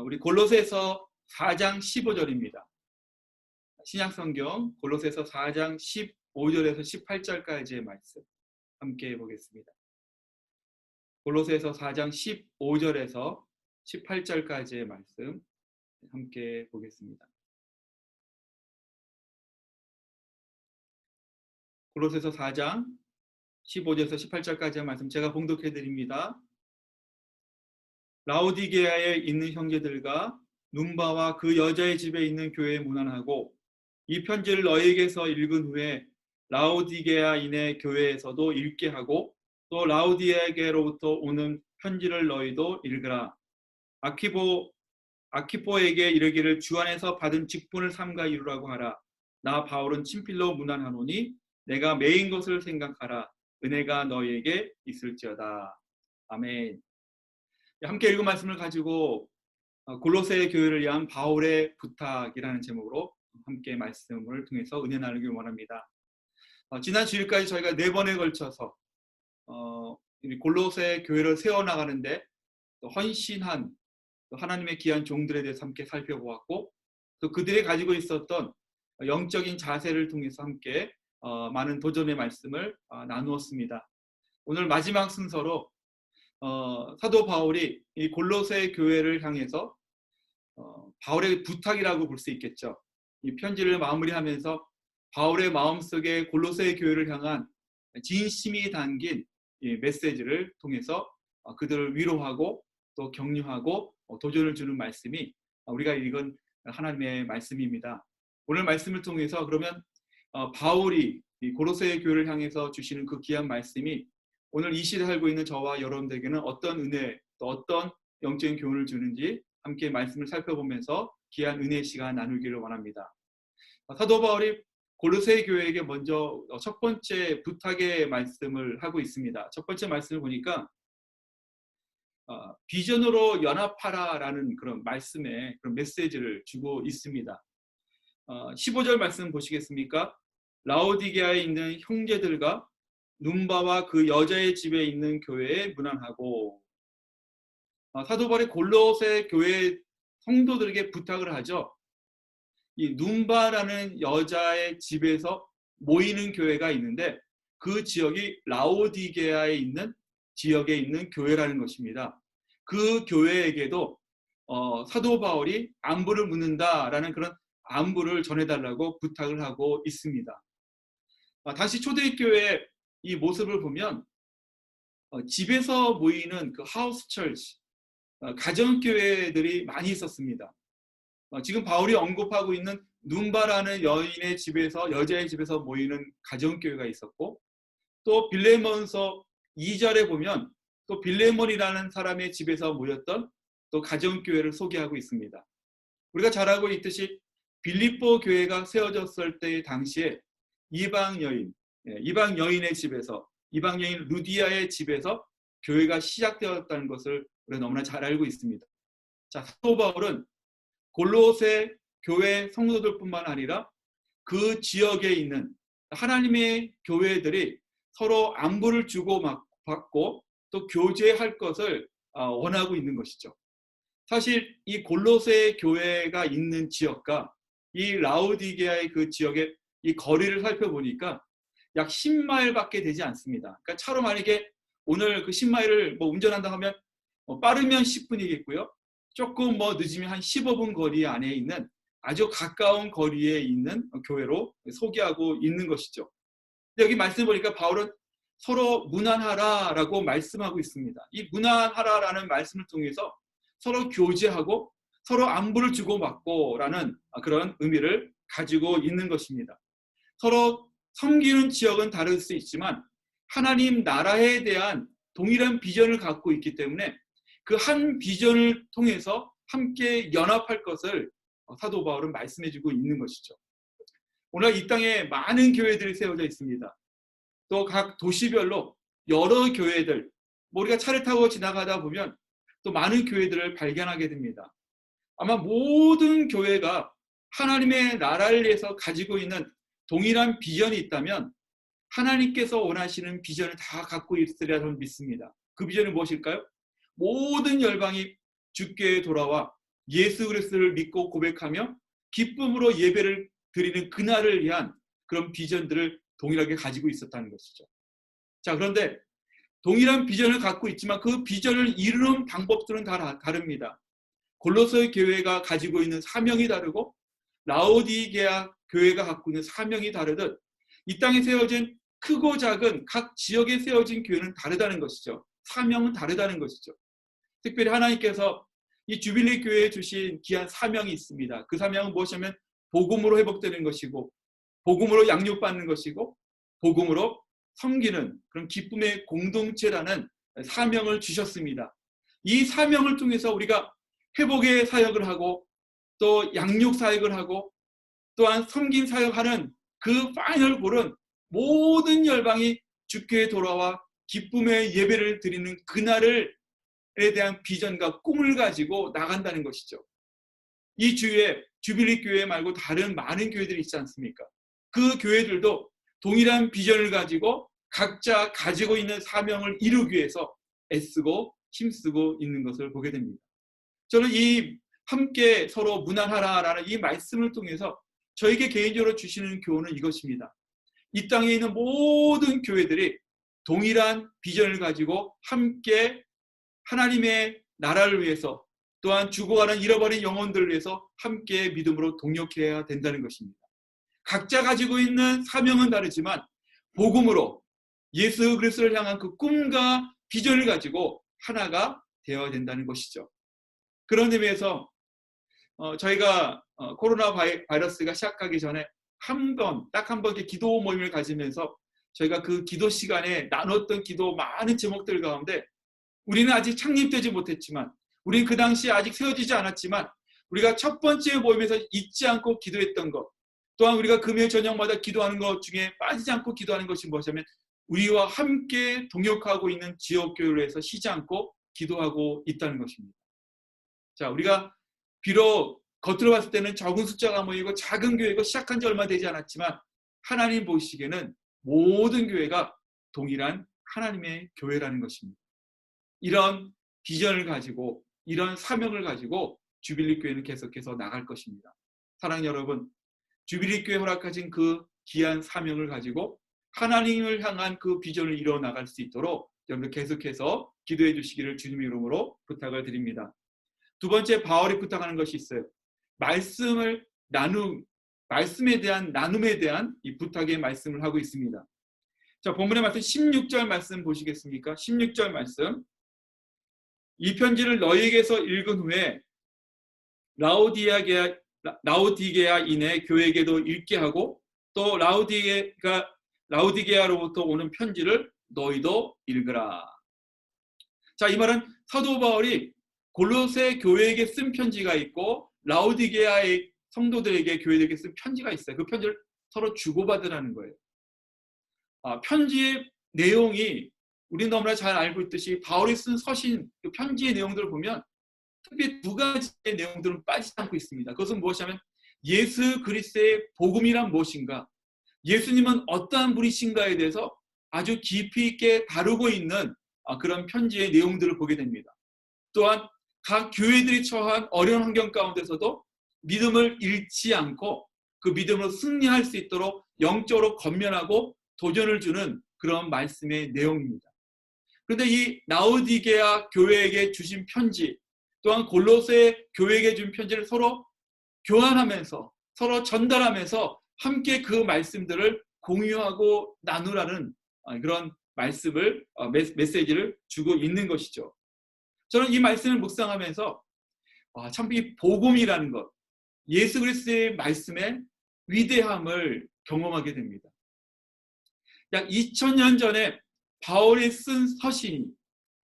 우리 골로새서 4장 15절입니다. 신약성경 골로새서 4장 15절에서 18절까지의 말씀 함께 보겠습니다. 골로새서 4장 15절에서 18절까지의 말씀 함께 보겠습니다. 골로새서 4장 15절에서 18절까지의 말씀 제가 봉독해 드립니다. 라오디게아에 있는 형제들과 눈바와 그 여자의 집에 있는 교회에 문안하고, 이 편지를 너희에게서 읽은 후에 라오디게아인의 교회에서도 읽게 하고, 또 라오디게아로부터 오는 편지를 너희도 읽으라. 아키포에게 이르기를 주 안에서 받은 직분을 삼가 이루라고 하라. 나 바울은 친필로 문안하노니 내가 매인 것을 생각하라. 은혜가 너희에게 있을지어다. 아멘. 함께 읽은 말씀을 가지고 골로새 교회를 위한 바울의 부탁이라는 제목으로 함께 말씀을 통해서 은혜 나누길 원합니다. 지난 주일까지 저희가 4번에 걸쳐서 골로새 교회를 세워나가는데 또 헌신한 또 하나님의 귀한 종들에 대해서 함께 살펴보았고, 또 그들이 가지고 있었던 영적인 자세를 통해서 함께 많은 도전의 말씀을 나누었습니다. 오늘 마지막 순서로 사도 바울이 이 골로새 교회를 향해서 바울의 부탁이라고 볼 수 있겠죠. 이 편지를 마무리하면서 바울의 마음속에 골로새 교회를 향한 진심이 담긴 이 메시지를 통해서 그들을 위로하고 또 격려하고 도전을 주는 말씀이 우리가 읽은 하나님의 말씀입니다. 오늘 말씀을 통해서 그러면 바울이 이 골로새 교회를 향해서 주시는 그 귀한 말씀이 오늘 이 시대에 살고 있는 저와 여러분들에게는 어떤 은혜, 또 어떤 영적인 교훈을 주는지 함께 말씀을 살펴보면서 귀한 은혜의 시간 나누기를 원합니다. 사도 바울이 골로새 교회에게 먼저 첫 번째 부탁의 말씀을 하고 있습니다. 첫 번째 말씀을 보니까 비전으로 연합하라라는 그런 말씀의 그런 메시지를 주고 있습니다. 15절 말씀 보시겠습니까? 라오디게아에 있는 형제들과 눈바와 그 여자의 집에 있는 교회에 문안하고, 사도 바울이 골로새 교회 성도들에게 부탁을 하죠. 이 눈바라는 여자의 집에서 모이는 교회가 있는데 그 지역이 라오디게아에 있는 지역에 있는 교회라는 것입니다. 그 교회에게도 사도 바울이 안부를 묻는다라는 그런 안부를 전해달라고 부탁을 하고 있습니다. 다시 초대교회의 이 모습을 보면 집에서 모이는 그 하우스 철치, 가정교회들이 많이 있었습니다. 지금 바울이 언급하고 있는 눈바라는 여인의 집에서, 여자의 집에서 모이는 가정교회가 있었고, 또 빌레몬서 2절에 보면 또 빌레몬이라는 사람의 집에서 모였던 또 가정교회를 소개하고 있습니다. 우리가 잘 알고 있듯이 빌립보 교회가 세워졌을 때 당시에 이방 여인의 집에서, 이방 여인 루디아의 집에서 교회가 시작되었다는 것을 우리가 너무나 잘 알고 있습니다. 자, 사도 바울은 골로새 교회 성도들뿐만 아니라 그 지역에 있는 하나님의 교회들이 서로 안부를 주고받고 또 교제할 것을 원하고 있는 것이죠. 사실 이 골로새 교회가 있는 지역과 이 라오디게아의 그 지역의 이 거리를 살펴보니까 약 10마일밖에 되지 않습니다. 그러니까 차로 만약에 오늘 그 10마일을 운전한다 하면 빠르면 10분이겠고요. 조금 늦으면 한 15분 거리 안에 있는 아주 가까운 거리에 있는 교회로 소개하고 있는 것이죠. 여기 말씀 보니까 바울은 서로 문안하라라고 말씀하고 있습니다. 이 문안하라라는 말씀을 통해서 서로 교제하고 서로 안부를 주고받고라는 그런 의미를 가지고 있는 것입니다. 서로 섬기는 지역은 다를 수 있지만 하나님 나라에 대한 동일한 비전을 갖고 있기 때문에 그 한 비전을 통해서 함께 연합할 것을 사도 바울은 말씀해주고 있는 것이죠. 오늘 이 땅에 많은 교회들이 세워져 있습니다. 또 각 도시별로 여러 교회들, 우리가 차를 타고 지나가다 보면 또 많은 교회들을 발견하게 됩니다. 아마 모든 교회가 하나님의 나라를 위해서 가지고 있는 동일한 비전이 있다면 하나님께서 원하시는 비전을 다 갖고 있으리라 저는 믿습니다. 그 비전은 무엇일까요? 모든 열방이 주께 돌아와 예수 그리스도를 믿고 고백하며 기쁨으로 예배를 드리는 그날을 위한 그런 비전들을 동일하게 가지고 있었다는 것이죠. 자, 그런데 동일한 비전을 갖고 있지만 그 비전을 이루는 방법들은 다 다릅니다. 골로새 교회가 가지고 있는 사명이 다르고 라오디게아 교회가 갖고 있는 사명이 다르듯 이 땅에 세워진 크고 작은 각 지역에 세워진 교회는 다르다는 것이죠. 사명은 다르다는 것이죠. 특별히 하나님께서 이 주빌리 교회에 주신 귀한 사명이 있습니다. 그 사명은 무엇이냐면 복음으로 회복되는 것이고 복음으로 양육받는 것이고 복음으로 섬기는 그런 기쁨의 공동체라는 사명을 주셨습니다. 이 사명을 통해서 우리가 회복의 사역을 하고 또 양육 사역을 하고 또한 섬긴 사역하는 그 파이널 골은 모든 열방이 주께 돌아와 기쁨의 예배를 드리는 그날에 대한 비전과 꿈을 가지고 나간다는 것이죠. 이 주위에 주빌리 교회 말고 다른 많은 교회들이 있지 않습니까? 그 교회들도 동일한 비전을 가지고 각자 가지고 있는 사명을 이루기 위해서 애쓰고 힘쓰고 있는 것을 보게 됩니다. 저는 이 함께 서로 무난하라라는 이 말씀을 통해서 저에게 개인적으로 주시는 교훈은 이것입니다. 이 땅에 있는 모든 교회들이 동일한 비전을 가지고 함께 하나님의 나라를 위해서 또한 죽어가는 잃어버린 영혼들을 위해서 함께 믿음으로 동역해야 된다는 것입니다. 각자 가지고 있는 사명은 다르지만 복음으로 예수 그리스도를 향한 그 꿈과 비전을 가지고 하나가 되어야 된다는 것이죠. 그런 의미에서 저희가 코로나 바이러스가 시작하기 전에 딱 한 번 기도 모임을 가지면서 저희가 그 기도 시간에 나눴던 기도 많은 제목들 가운데 우리는 아직 창립되지 못했지만 우리는 그 당시에 아직 세워지지 않았지만 우리가 첫 번째 모임에서 잊지 않고 기도했던 것 또한 우리가 금요일 저녁마다 기도하는 것 중에 빠지지 않고 기도하는 것이 무엇이냐면 우리와 함께 동역하고 있는 지역교회를 해서 쉬지 않고 기도하고 있다는 것입니다. 자, 우리가 비록 겉으로 봤을 때는 적은 숫자가 모이고 작은 교회고 시작한 지 얼마 되지 않았지만 하나님 보시기에는 모든 교회가 동일한 하나님의 교회라는 것입니다. 이런 비전을 가지고 이런 사명을 가지고 주빌리 교회는 계속해서 나갈 것입니다. 사랑하는 여러분, 주빌리 교회 허락하신 그 귀한 사명을 가지고 하나님을 향한 그 비전을 이루어 나갈 수 있도록 여러분 계속해서 기도해 주시기를 주님의 이름으로 부탁을 드립니다. 두 번째 바울이 부탁하는 것이 있어요. 말씀에 대한 나눔에 대한 이 부탁의 말씀을 하고 있습니다. 자, 본문의 말씀 16절 말씀 보시겠습니까? 16절 말씀. 이 편지를 너희에게서 읽은 후에 라오디게아인의 교회에게도 읽게 하고 또 라오디게아로부터 오는 편지를 너희도 읽으라. 자, 이 말은 사도 바울이 골로새 교회에게 쓴 편지가 있고 라오디게아의 성도들에게 교회들에게 쓴 편지가 있어요. 그 편지를 서로 주고받으라는 거예요. 편지의 내용이 우리 너무나 잘 알고 있듯이 바울이 쓴 서신 그 편지의 내용들을 보면 특히 두 가지의 내용들은 빠지지 않고 있습니다. 그것은 무엇이냐면 예수 그리스도의 복음이란 무엇인가, 예수님은 어떠한 분이신가에 대해서 아주 깊이 있게 다루고 있는 그런 편지의 내용들을 보게 됩니다. 또한 각 교회들이 처한 어려운 환경 가운데서도 믿음을 잃지 않고 그 믿음으로 승리할 수 있도록 영적으로 건면하고 도전을 주는 그런 말씀의 내용입니다. 그런데 이 라오디게아 교회에게 주신 편지 또한 골로새 교회에게 준 편지를 서로 교환하면서 서로 전달하면서 함께 그 말씀들을 공유하고 나누라는 그런 말씀을 메시지를 주고 있는 것이죠. 저는 이 말씀을 묵상하면서 참 이 복음이라는 것, 예수 그리스도의 말씀의 위대함을 경험하게 됩니다. 약 2000년 전에 바울이 쓴 서신이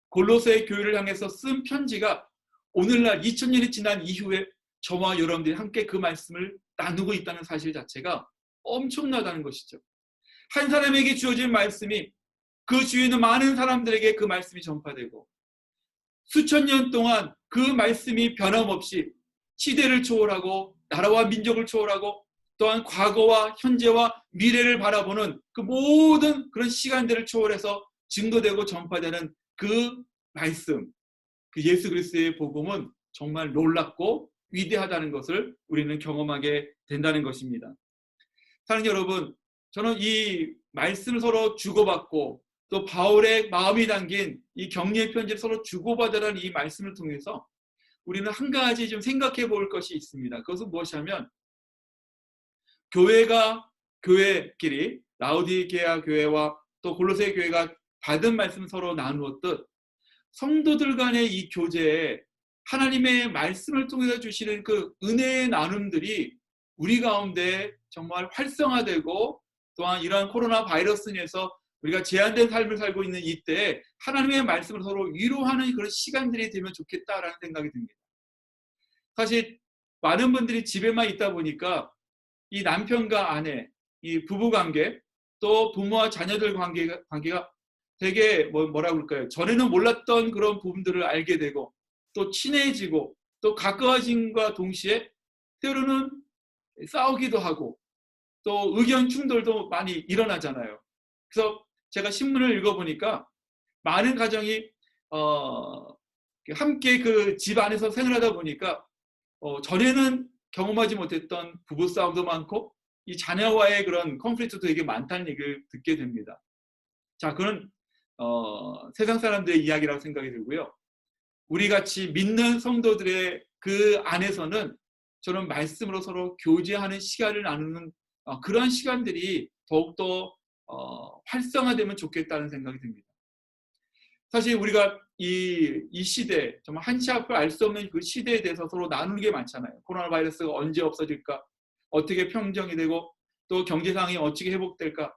골로새 교회를 향해서 쓴 편지가 오늘날 2000년이 지난 이후에 저와 여러분들이 함께 그 말씀을 나누고 있다는 사실 자체가 엄청나다는 것이죠. 한 사람에게 주어진 말씀이 그 주위에 있는 많은 사람들에게 그 말씀이 전파되고 수천 년 동안 그 말씀이 변함없이 시대를 초월하고 나라와 민족을 초월하고 또한 과거와 현재와 미래를 바라보는 그 모든 그런 시간들을 초월해서 증거되고 전파되는 그 말씀, 그 예수 그리스도의 복음은 정말 놀랍고 위대하다는 것을 우리는 경험하게 된다는 것입니다. 사랑하는 여러분, 저는 이 말씀을 서로 주고받고 또 바울의 마음이 담긴 이 격려의 편지를 서로 주고받으라는 이 말씀을 통해서 우리는 한 가지 좀 생각해 볼 것이 있습니다. 그것은 무엇이냐면 교회끼리 라우디게아 교회와 또 골로새 교회가 받은 말씀을 서로 나누었듯 성도들 간의 이 교제에 하나님의 말씀을 통해서 주시는 그 은혜의 나눔들이 우리 가운데 정말 활성화되고 또한 이러한 코로나 바이러스로 인해서 우리가 제한된 삶을 살고 있는 이때에 하나님의 말씀을 서로 위로하는 그런 시간들이 되면 좋겠다라는 생각이 듭니다. 사실 많은 분들이 집에만 있다 보니까 이 남편과 아내, 이 부부관계, 또 부모와 자녀들 관계가 되게 뭐라 그럴까요? 전에는 몰랐던 그런 부분들을 알게 되고 또 친해지고 또 가까워짐과 동시에 때로는 싸우기도 하고 또 의견 충돌도 많이 일어나잖아요. 그래서 제가 신문을 읽어보니까 많은 가정이 함께 그 집 안에서 생활하다 보니까 전에는 경험하지 못했던 부부싸움도 많고 이 자녀와의 그런 컨플릭트도 되게 많다는 얘기를 듣게 됩니다. 자, 그건 세상 사람들의 이야기라고 생각이 들고요. 우리 같이 믿는 성도들의 그 안에서는 저는 말씀으로 서로 교제하는 시간을 나누는 그런 시간들이 더욱더 활성화되면 좋겠다는 생각이 듭니다. 사실 우리가 이 시대, 정말 한치 앞을 알 수 없는 그 시대에 대해서 서로 나누는 게 많잖아요. 코로나 바이러스가 언제 없어질까? 어떻게 평정이 되고 또 경제 상황이 어떻게 회복될까?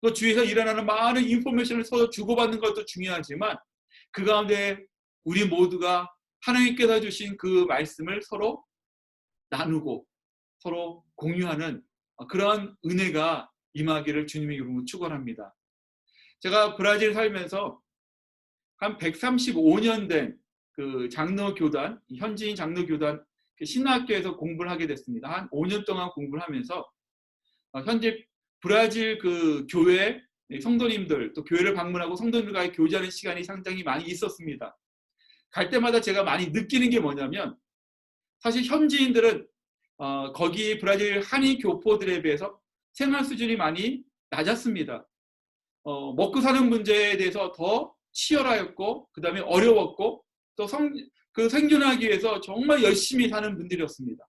또 주위에서 일어나는 많은 인포메이션을 서로 주고받는 것도 중요하지만 그 가운데 우리 모두가 하나님께서 주신 그 말씀을 서로 나누고 서로 공유하는 그런 은혜가 임하기를 주님의 이름으로 축원합니다. 제가 브라질 살면서 한 135년 된 그 장로교단, 현지인 장로교단 신학교에서 공부를 하게 됐습니다. 한 5년 동안 공부를 하면서 현재 브라질 그 교회 성도님들 또 교회를 방문하고 성도님들과의 교제하는 시간이 상당히 많이 있었습니다. 갈 때마다 제가 많이 느끼는 게 뭐냐면 사실 현지인들은 거기 브라질 한인 교포들에 비해서 생활 수준이 많이 낮았습니다. 먹고 사는 문제에 대해서 더 치열하였고 그 다음에 어려웠고 또 그 생존하기 위해서 정말 열심히 사는 분들이었습니다.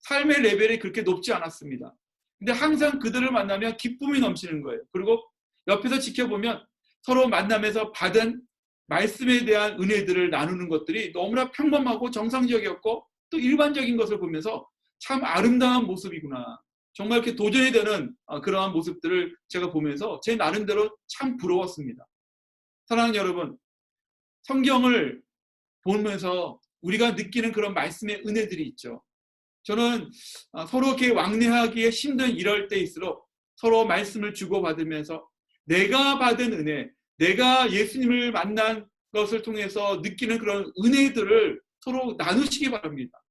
삶의 레벨이 그렇게 높지 않았습니다. 근데 항상 그들을 만나면 기쁨이 넘치는 거예요. 그리고 옆에서 지켜보면 서로 만나면서 받은 말씀에 대한 은혜들을 나누는 것들이 너무나 평범하고 정상적이었고 또 일반적인 것을 보면서 참 아름다운 모습이구나. 정말 이렇게 도전이 되는 그러한 모습들을 제가 보면서 제 나름대로 참 부러웠습니다. 사랑하는 여러분, 성경을 보면서 우리가 느끼는 그런 말씀의 은혜들이 있죠. 저는 서로 이렇게 왕래하기에 힘든 이럴 때일수록 서로 말씀을 주고받으면서 내가 받은 은혜, 내가 예수님을 만난 것을 통해서 느끼는 그런 은혜들을 서로 나누시기 바랍니다.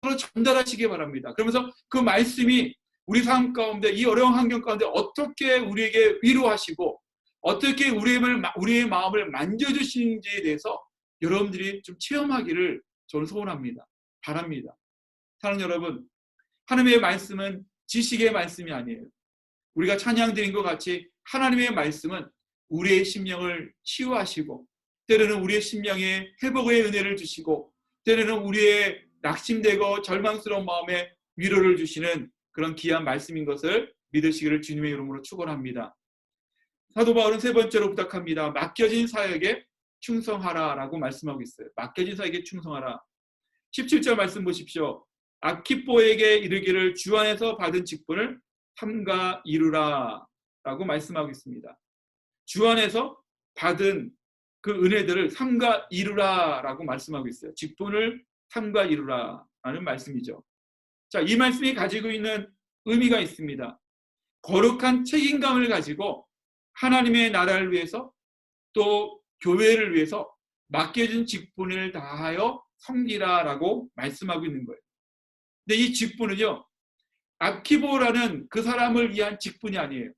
서로 전달하시기 바랍니다. 그러면서 그 말씀이 우리 삶 가운데 이 어려운 환경 가운데 어떻게 우리에게 위로하시고 어떻게 우리의 마음을 만져주시는지에 대해서 여러분들이 좀 체험하기를 저는 소원합니다. 바랍니다. 사랑하는 여러분, 하나님의 말씀은 지식의 말씀이 아니에요. 우리가 찬양 드린 것 같이 하나님의 말씀은 우리의 심령을 치유하시고 때로는 우리의 심령에 회복의 은혜를 주시고 때로는 우리의 낙심되고 절망스러운 마음에 위로를 주시는 그런 귀한 말씀인 것을 믿으시기를 주님의 이름으로 축원합니다. 사도 바울은 세 번째로 부탁합니다. 맡겨진 사역에 충성하라라고 말씀하고 있어요. 맡겨진 사역에 충성하라. 17절 말씀 보십시오. 아키포에게 이르기를 주 안에서 받은 직분을 삼가 이루라 라고 말씀하고 있습니다. 주 안에서 받은 그 은혜들을 삼가 이루라 라고 말씀하고 있어요. 직분을 삼가 이루라 라는 말씀이죠. 자, 이 말씀이 가지고 있는 의미가 있습니다. 거룩한 책임감을 가지고 하나님의 나라를 위해서 또 교회를 위해서 맡겨진 직분을 다하여 섬기라라고 말씀하고 있는 거예요. 근데 이 직분은요, 아키보라는 그 사람을 위한 직분이 아니에요.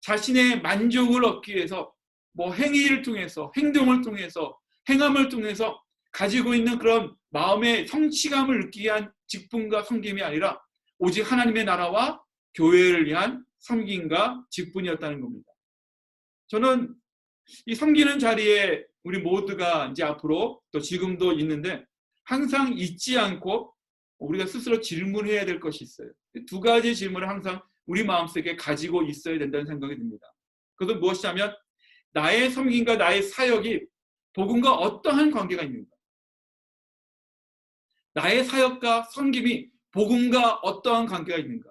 자신의 만족을 얻기 위해서 뭐 행위를 통해서 행동을 통해서 행함을 통해서 가지고 있는 그런 마음의 성취감을 느끼게 한 직분과 섬김이 아니라 오직 하나님의 나라와 교회를 위한 섬김과 직분이었다는 겁니다. 저는 이 섬기는 자리에 우리 모두가 이제 앞으로 또 지금도 있는데 항상 잊지 않고 우리가 스스로 질문해야 될 것이 있어요. 두 가지 질문을 항상 우리 마음속에 가지고 있어야 된다는 생각이 듭니다. 그것은 무엇이냐면 나의 섬김과 나의 사역이 복음과 어떠한 관계가 있는가? 나의 사역과 섬김이 복음과 어떠한 관계가 있는가?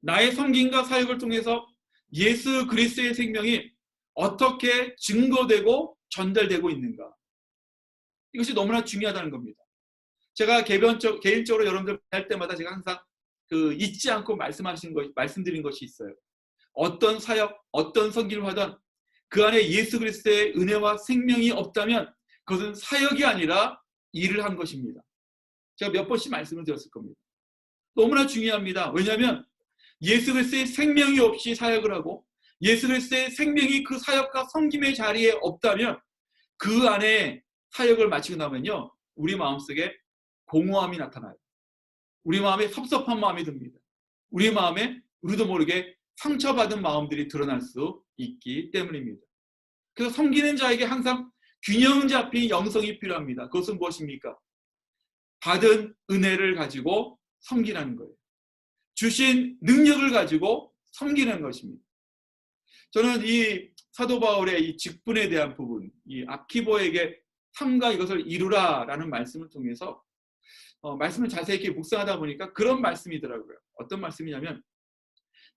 나의 섬김과 사역을 통해서 예수 그리스도의 생명이 어떻게 증거되고 전달되고 있는가? 이것이 너무나 중요하다는 겁니다. 제가 개인적으로 여러분들 할 때마다 제가 항상 잊지 않고 말씀드린 것이 있어요. 어떤 사역, 어떤 섬김을 하던 그 안에 예수 그리스도의 은혜와 생명이 없다면 그것은 사역이 아니라 일을 한 것입니다. 제가 몇 번씩 말씀을 드렸을 겁니다. 너무나 중요합니다. 왜냐하면 예수 그리스도의 생명이 없이 사역을 하고 예수 그리스도의 생명이 그 사역과 섬김의 자리에 없다면 그 안에 사역을 마치고 나면요, 우리 마음속에 공허함이 나타나요. 우리 마음에 섭섭한 마음이 듭니다. 우리 마음에 우리도 모르게 상처받은 마음들이 드러날 수 있기 때문입니다. 그래서 섬기는 자에게 항상 균형 잡힌 영성이 필요합니다. 그것은 무엇입니까? 받은 은혜를 가지고 섬기라는 거예요. 주신 능력을 가지고 섬기는 것입니다. 저는 이 사도 바울의 이 직분에 대한 부분, 이 아키보에게 삼가 이것을 이루라라는 말씀을 통해서 말씀을 자세히 이렇게 묵상하다 보니까 그런 말씀이더라고요. 어떤 말씀이냐면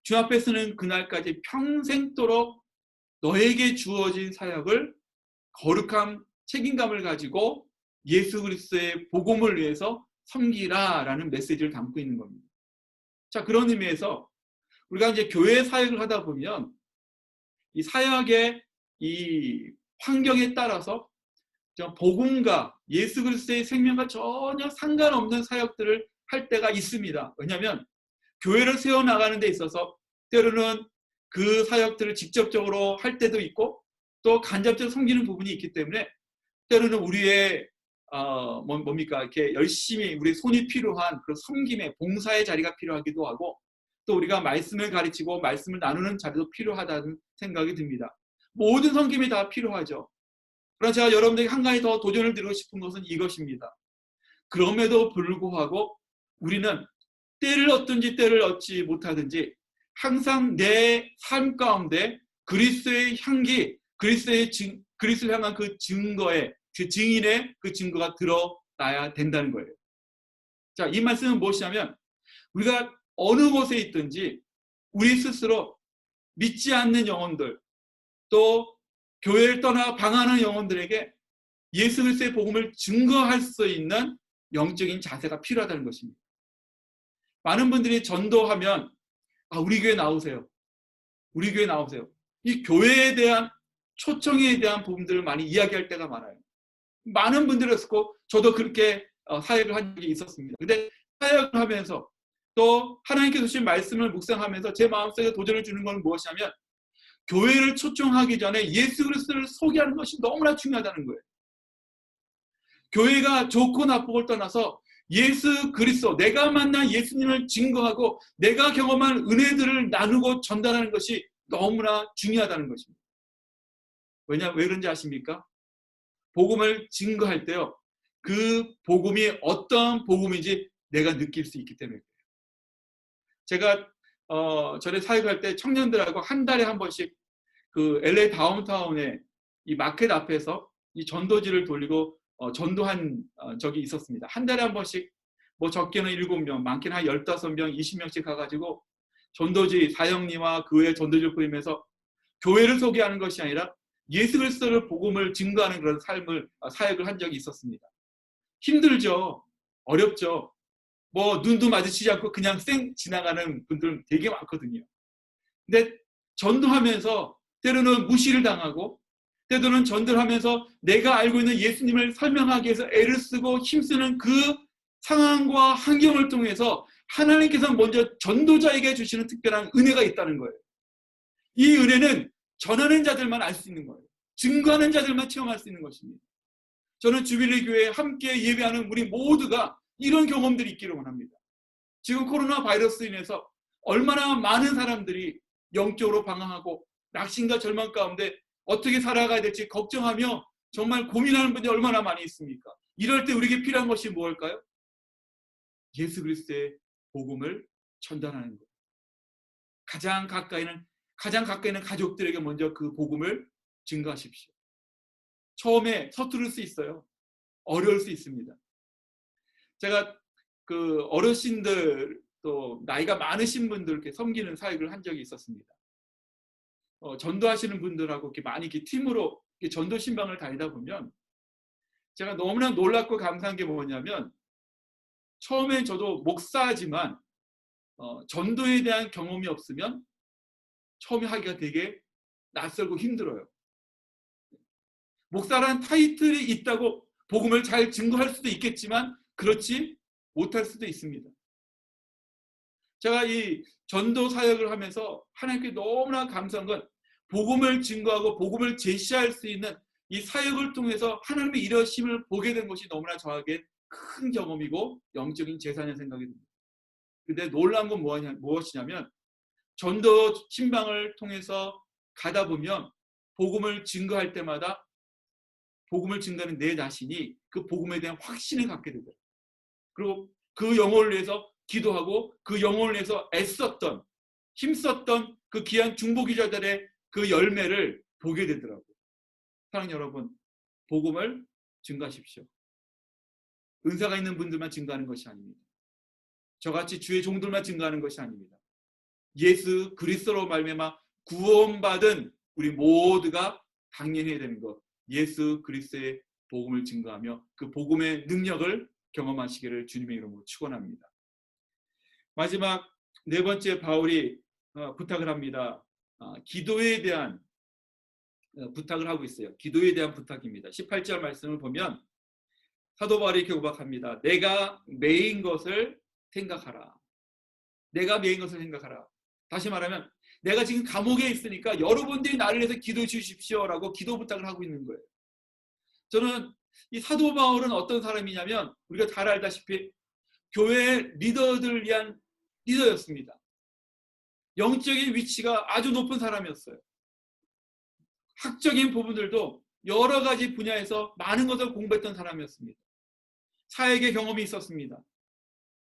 주 앞에서는 그날까지 평생도록 너에게 주어진 사역을 거룩한 책임감을 가지고 예수 그리스도의 복음을 위해서 섬기라라는 메시지를 담고 있는 겁니다. 자, 그런 의미에서 우리가 이제 교회 사역을 하다 보면 이 사역의 이 환경에 따라서 복음과 예수 그리스도의 생명과 전혀 상관없는 사역들을 할 때가 있습니다. 왜냐하면 교회를 세워나가는 데 있어서 때로는 그 사역들을 직접적으로 할 때도 있고 또 간접적으로 섬기는 부분이 있기 때문에 때로는 우리의 뭡니까 이렇게 열심히 우리 손이 필요한 그런 섬김의 봉사의 자리가 필요하기도 하고 또 우리가 말씀을 가르치고 말씀을 나누는 자리도 필요하다는 생각이 듭니다. 모든 섬김이 다 필요하죠. 그러나 제가 여러분들에게 한 가지 더 도전을 드리고 싶은 것은 이것입니다. 그럼에도 불구하고 우리는 때를 얻든지 때를 얻지 못하든지 항상 내 삶 가운데 그리스도의 향기, 그리스도를 향한 그 증거의 그 증인의 그 증거가 드러나야 된다는 거예요. 자, 이 말씀은 무엇이냐면 우리가 어느 곳에 있든지 우리 스스로 믿지 않는 영혼들 또 교회를 떠나 방황하는 영혼들에게 예수 그리스도의 복음을 증거할 수 있는 영적인 자세가 필요하다는 것입니다. 많은 분들이 전도하면 우리 교회 나오세요. 우리 교회 나오세요. 이 교회에 대한 초청에 대한 부분들을 많이 이야기할 때가 많아요. 많은 분들이 있었고 저도 그렇게 사역을 한 적이 있었습니다. 근데 사역을 하면서 또 하나님께서 주신 말씀을 묵상하면서 제 마음속에 도전을 주는 건 무엇이냐면 교회를 초청하기 전에 예수 그리스도를 소개하는 것이 너무나 중요하다는 거예요. 교회가 좋고 나쁘고를 떠나서 예수 그리스도, 내가 만난 예수님을 증거하고 내가 경험한 은혜들을 나누고 전달하는 것이 너무나 중요하다는 것입니다. 왜 그런지 아십니까? 복음을 증거할 때요, 그 복음이 어떤 복음인지 내가 느낄 수 있기 때문에 그래요. 제가 전에 사역할 때 청년들하고 한 달에 한 번씩 그 LA 다운타운에 이 마켓 앞에서 이 전도지를 돌리고 전도한 적이 있었습니다. 한 달에 한 번씩 뭐 적게는 7명, 많게는 한 15명, 20명씩 가가지고 전도지 사역리와 그 외의 전도지를 보이면서 교회를 소개하는 것이 아니라 예수 그리스도를 복음을 증거하는 그런 사역을 한 적이 있었습니다. 힘들죠. 어렵죠. 뭐 눈도 마주치지 않고 그냥 쌩 지나가는 분들 되게 많거든요. 근데 전도하면서 때로는 무시를 당하고 때로는 전도를 하면서 내가 알고 있는 예수님을 설명하기 위해서 애를 쓰고 힘쓰는 그 상황과 환경을 통해서 하나님께서 먼저 전도자에게 주시는 특별한 은혜가 있다는 거예요. 이 은혜는 전하는 자들만 알 수 있는 거예요. 증거하는 자들만 체험할 수 있는 것입니다. 저는 주빌리 교회에 함께 예배하는 우리 모두가 이런 경험들이 있기를 원합니다. 지금 코로나 바이러스로 인해서 얼마나 많은 사람들이 영적으로 방황하고 낙심과 절망 가운데 어떻게 살아가야 될지 걱정하며 정말 고민하는 분들이 얼마나 많이 있습니까? 이럴 때 우리에게 필요한 것이 무엇일까요? 예수 그리스도의 복음을 전달하는 것. 가장 가까이 있는 가족들에게 먼저 그 복음을 증거하십시오. 처음에 서투를 수 있어요. 어려울 수 있습니다. 제가 그 어르신들 또 나이가 많으신 분들께 섬기는 사역을 한 적이 있었습니다. 전도하시는 분들하고 이렇게 많이 이렇게 팀으로 이렇게 전도 신방을 다니다 보면 제가 너무나 놀랍고 감사한 게 뭐냐면 처음엔 저도 목사지만 전도에 대한 경험이 없으면 처음에 하기가 되게 낯설고 힘들어요. 목사라는 타이틀이 있다고 복음을 잘 증거할 수도 있겠지만 그렇지 못할 수도 있습니다. 제가 이 전도 사역을 하면서 하나님께 너무나 감사한 건 복음을 증거하고 복음을 제시할 수 있는 이 사역을 통해서 하나님의 일하심을 보게 된 것이 너무나 저에게 큰 경험이고 영적인 재산의 생각이 듭니다. 근데 놀라운 건 무엇이냐면 전도 신방을 통해서 가다 보면 복음을 증거할 때마다 복음을 증거하는 내 자신이 그 복음에 대한 확신을 갖게 되더라고요. 그리고 그 영혼을 위해서 기도하고 그 영혼을 위해서 애썼던 힘썼던 그 귀한 중보기자들의 그 열매를 보게 되더라고요. 사랑하는 여러분, 복음을 증거하십시오. 은사가 있는 분들만 증거하는 것이 아닙니다. 저같이 주의 종들만 증거하는 것이 아닙니다. 예수 그리스도로 말미암아 구원받은 우리 모두가 당연히 해야 되는 것, 예수 그리스도의 복음을 증거하며 그 복음의 능력을 경험하시기를 주님의 이름으로 축원합니다. 마지막 네 번째 바울이 부탁을 합니다. 기도에 대한 부탁을 하고 있어요. 기도에 대한 부탁입니다. 18절 말씀을 보면 사도 바울이 이렇게 고백합니다. 내가 매인 것을 생각하라. 내가 매인 것을 생각하라. 다시 말하면 내가 지금 감옥에 있으니까 여러분들이 나를 위해서 기도해 주십시오라고 기도 부탁을 하고 있는 거예요. 저는 이 사도 바울은 어떤 사람이냐면 우리가 잘 알다시피 교회 리더들을 위한 리더였습니다. 영적인 위치가 아주 높은 사람이었어요. 학적인 부분들도 여러 가지 분야에서 많은 것을 공부했던 사람이었습니다. 사역의 경험이 있었습니다.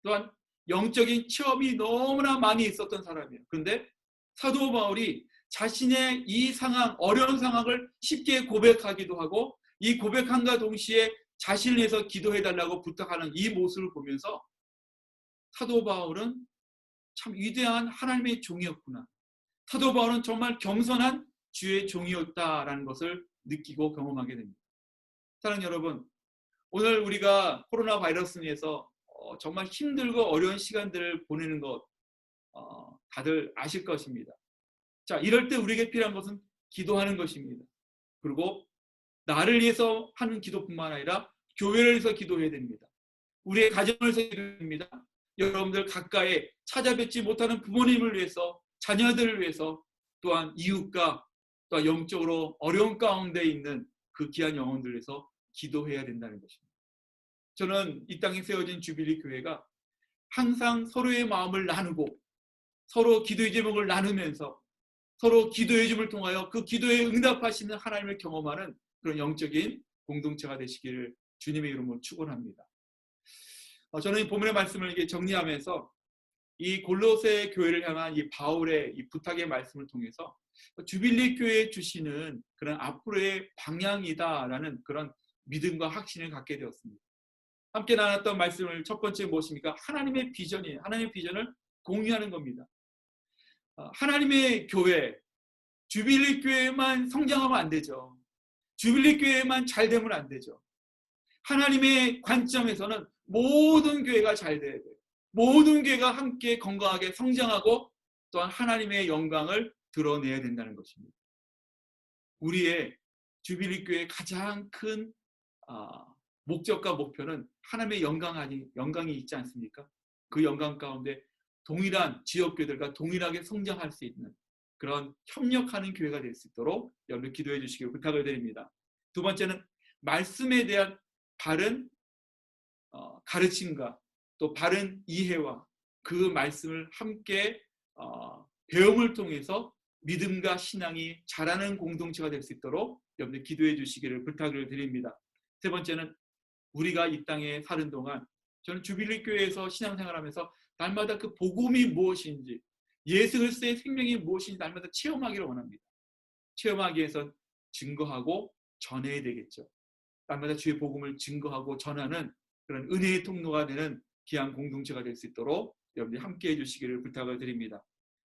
또한 영적인 체험이 너무나 많이 있었던 사람이에요. 그런데 사도 바울이 자신의 이 상황, 어려운 상황을 쉽게 고백하기도 하고 이 고백함과 동시에 자신을 위해서 기도해달라고 부탁하는 이 모습을 보면서 사도 바울은 참 위대한 하나님의 종이었구나. 사도 바울은 정말 겸손한 주의 종이었다라는 것을 느끼고 경험하게 됩니다. 사랑하는 여러분, 오늘 우리가 코로나 바이러스로 인해서 정말 힘들고 어려운 시간들을 보내는 것 다들 아실 것입니다. 자, 이럴 때 우리에게 필요한 것은 기도하는 것입니다. 그리고 나를 위해서 하는 기도뿐만 아니라 교회를 위해서 기도해야 됩니다. 우리의 가정을 위해서 기도해야 됩니다. 여러분들 가까이 찾아뵙지 못하는 부모님을 위해서, 자녀들을 위해서, 또한 이웃과 또 영적으로 어려운 가운데 있는 그 귀한 영혼들을 위해서 기도해야 된다는 것입니다. 저는 이 땅에 세워진 주빌리 교회가 항상 서로의 마음을 나누고 서로 기도의 제목을 나누면서 서로 기도의 줌을 통하여 그 기도에 응답하시는 하나님을 경험하는 그런 영적인 공동체가 되시기를 주님의 이름으로 축원합니다. 저는 이 본문의 말씀을 이렇게 정리하면서 이 골로새 교회를 향한 이 바울의 이 부탁의 말씀을 통해서 주빌리 교회에 주시는 그런 앞으로의 방향이다라는 그런 믿음과 확신을 갖게 되었습니다. 함께 나눴던 말씀을 첫 번째 무엇입니까? 하나님의 비전이에요. 하나님의 비전을 공유하는 겁니다. 하나님의 교회, 주빌리 교회만 성장하면 안 되죠. 주빌리 교회만 잘 되면 안 되죠. 하나님의 관점에서는 모든 교회가 잘 돼야 돼요. 모든 교회가 함께 건강하게 성장하고 또한 하나님의 영광을 드러내야 된다는 것입니다. 우리의 주빌리 교회의 가장 큰 목적과 목표는 하나님의 영광이 있지 않습니까? 그 영광 가운데 동일한 지역교회들과 동일하게 성장할 수 있는 그런 협력하는 교회가 될 수 있도록 여러분 기도해 주시길 부탁을 드립니다. 두 번째는 말씀에 대한 바른 가르침과 또 바른 이해와 그 말씀을 함께 배움을 통해서 믿음과 신앙이 자라는 공동체가 될 수 있도록 여러분들 기도해 주시기를 부탁을 드립니다. 세 번째는 우리가 이 땅에 사는 동안 저는 주빌리 교회에서 신앙생활하면서 날마다 그 복음이 무엇인지, 예수 그리스도의 생명이 무엇인지 날마다 체험하기를 원합니다. 체험하기 위해선 증거하고 전해야 되겠죠. 날마다 주의 복음을 증거하고 전하는 그런 은혜의 통로가 되는 귀한 공동체가 될 수 있도록 여러분들이 함께 해주시기를 부탁을 드립니다.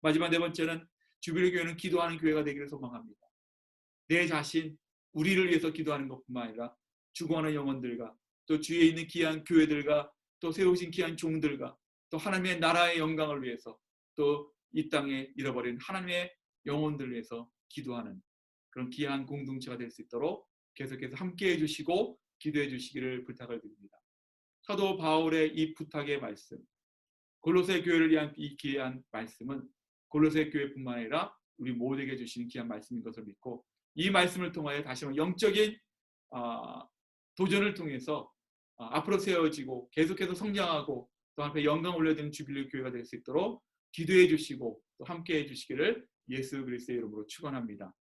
마지막 네 번째는 주빌리 교회는 기도하는 교회가 되기를 소망합니다. 내 자신, 우리를 위해서 기도하는 것뿐만 아니라 죽어가는 영혼들과 또 주위에 있는 귀한 교회들과 또 세우신 귀한 종들과 또 하나님의 나라의 영광을 위해서 또 이 땅에 잃어버린 하나님의 영혼들을 위해서 기도하는 그런 귀한 공동체가 될 수 있도록 계속해서 함께 해주시고 기도해 주시기를 부탁을 드립니다. 사도 바울의 이 부탁의 말씀, 골로새 교회를 위한 이 귀한 말씀은 골로새 교회뿐만 아니라 우리 모두에게 주시는 귀한 말씀인 것을 믿고 이 말씀을 통하여 다시 한번 영적인 도전을 통해서 앞으로 세워지고 계속해서 성장하고 또 앞에 영광 올려드리는 주빌리 교회가 될 수 있도록 기도해 주시고 또 함께 해 주시기를 예수 그리스도의 이름으로 축원합니다.